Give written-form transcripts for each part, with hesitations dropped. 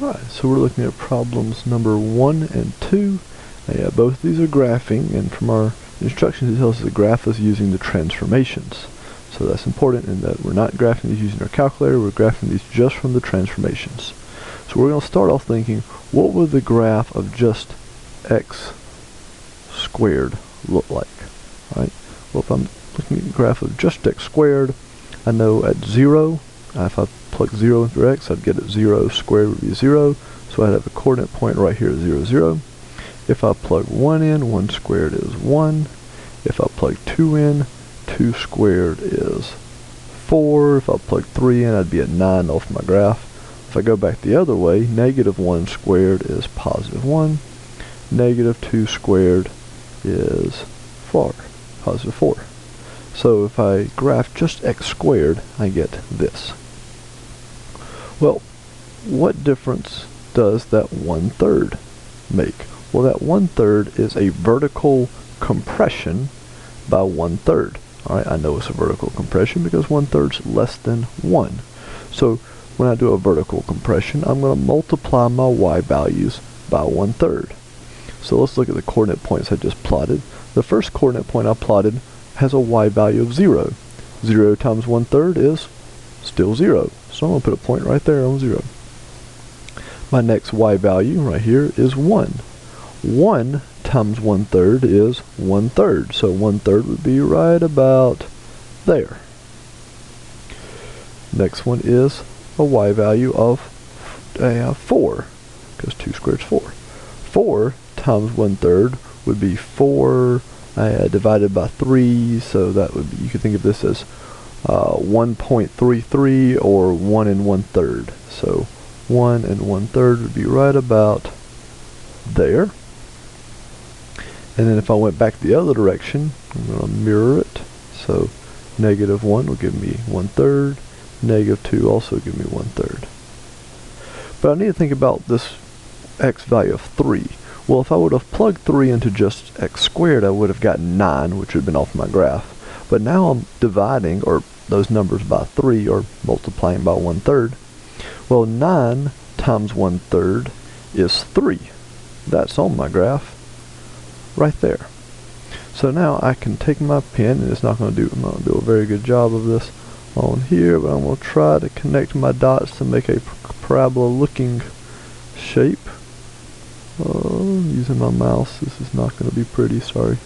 Alright, so we're looking at problems number 1 and 2. Both of these are graphing, and from our instructions it tells us the graph is using the transformations. So that's important in that we're not graphing these using our calculator, we're graphing these just from the transformations. So we're going to start off thinking, what would the graph of just x squared look like? Right? Well, if I'm looking at the graph of just x squared, I know at 0, if I plug 0 in for x, I'd get it 0 squared would be 0, so I'd have a coordinate point right here, 0, 0. If I plug 1 in, 1 squared is 1. If I plug 2 in, 2 squared is 4. If I plug 3 in, I'd be at 9 off my graph. If I go back the other way, negative 1 squared is positive 1. Negative 2 squared is 4, positive 4. So if I graph just x squared, I get this. Well, what difference does that 1/3 make? Well, that 1/3 is a vertical compression by 1/3. Alright, I know it's a vertical compression because 1/3 is less than 1. So when I do a vertical compression, I'm going to multiply my y values by 1/3. So let's look at the coordinate points I just plotted. The first coordinate point I plotted has a y value of 0. 0 times 1/3 is still 0. So I'm going to put a point right there on 0. My next y value right here is 1. 1 times 1/3 is 1/3. So 1/3 would be right about there. Next one is a y value of 4, because 2 squared is 4. 4 times 1/3 would be 4 divided by 3, so that would be, you could think of this as 1.33 or 1 1/3. So 1 1/3 would be right about there. And then if I went back the other direction, I'm going to mirror it. So negative 1 will give me 1/3. Negative 2 also give me 1/3. But I need to think about this x value of 3. Well, if I would have plugged 3 into just x squared, I would have gotten 9, which would have been off my graph. But now I'm dividing, or those numbers, by 3, or multiplying by 1/3. Well, 9 times 1/3 is 3. That's on my graph, right there. So now I can take my pen, and I'm not going to do a very good job of this on here, but I'm going to try to connect my dots to make a parabola looking shape. Using my mouse, this is not going to be pretty, sorry.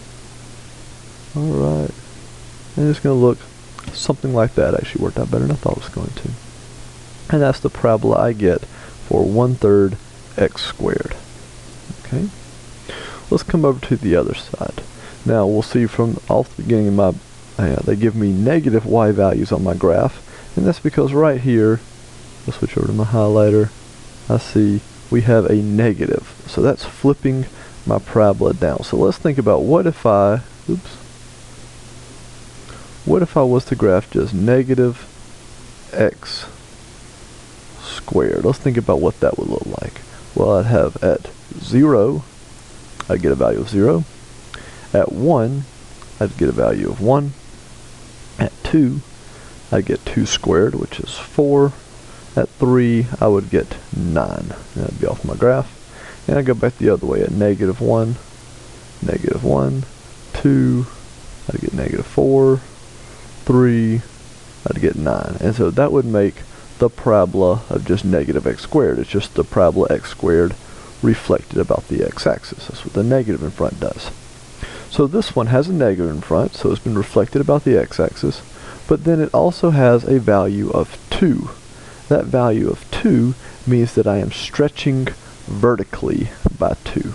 Alright, and it's going to look something like that. Actually worked out better than I thought it was going to. And that's the parabola I get for 1/3 x squared. Okay, let's come over to the other side. Now we'll see from off the beginning of my, they give me negative y values on my graph, and that's because right here, I'll switch over to my highlighter, I see we have a negative. So that's flipping my parabola down. So let's think about what if I was to graph just negative x squared. Let's think about what that would look like. Well, I'd have at 0, I'd get a value of 0. At 1, I'd get a value of 1. At 2, I'd get 2 squared, which is 4. At 3, I would get 9. That'd be off my graph. And I go back the other way at negative 1, 2, I'd get negative 4, 3, I'd get 9. And so that would make the parabola of just negative x squared. It's just the parabola x squared reflected about the x-axis. That's what the negative in front does. So this one has a negative in front, so it's been reflected about the x-axis, but then it also has a value of 2. That value of 2 means that I am stretching vertically by 2.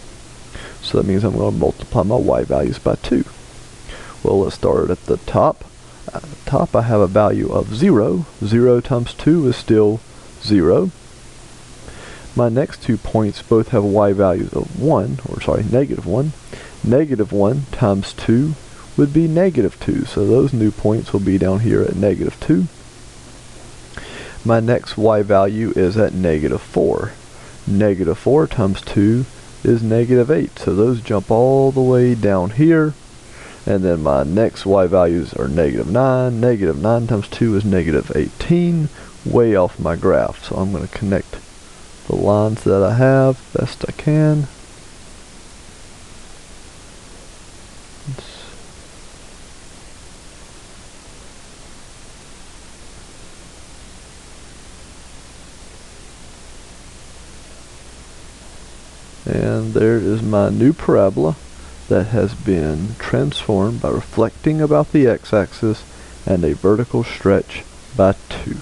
So that means I'm going to multiply my y values by 2. Well, let's start at the top. At the top I have a value of 0. 0 times 2 is still 0. My next 2 points both have y values of 1, or sorry, negative 1. Negative 1 times 2 would be negative 2. So those new points will be down here at negative 2. My next y value is at negative 4. Negative 4 times 2 is negative 8. So those jump all the way down here. And then my next y values are negative 9. Negative 9 times 2 is negative 18. Way off my graph. So I'm going to connect the lines that I have best I can. And there is my new parabola that has been transformed by reflecting about the x-axis and a vertical stretch by 2.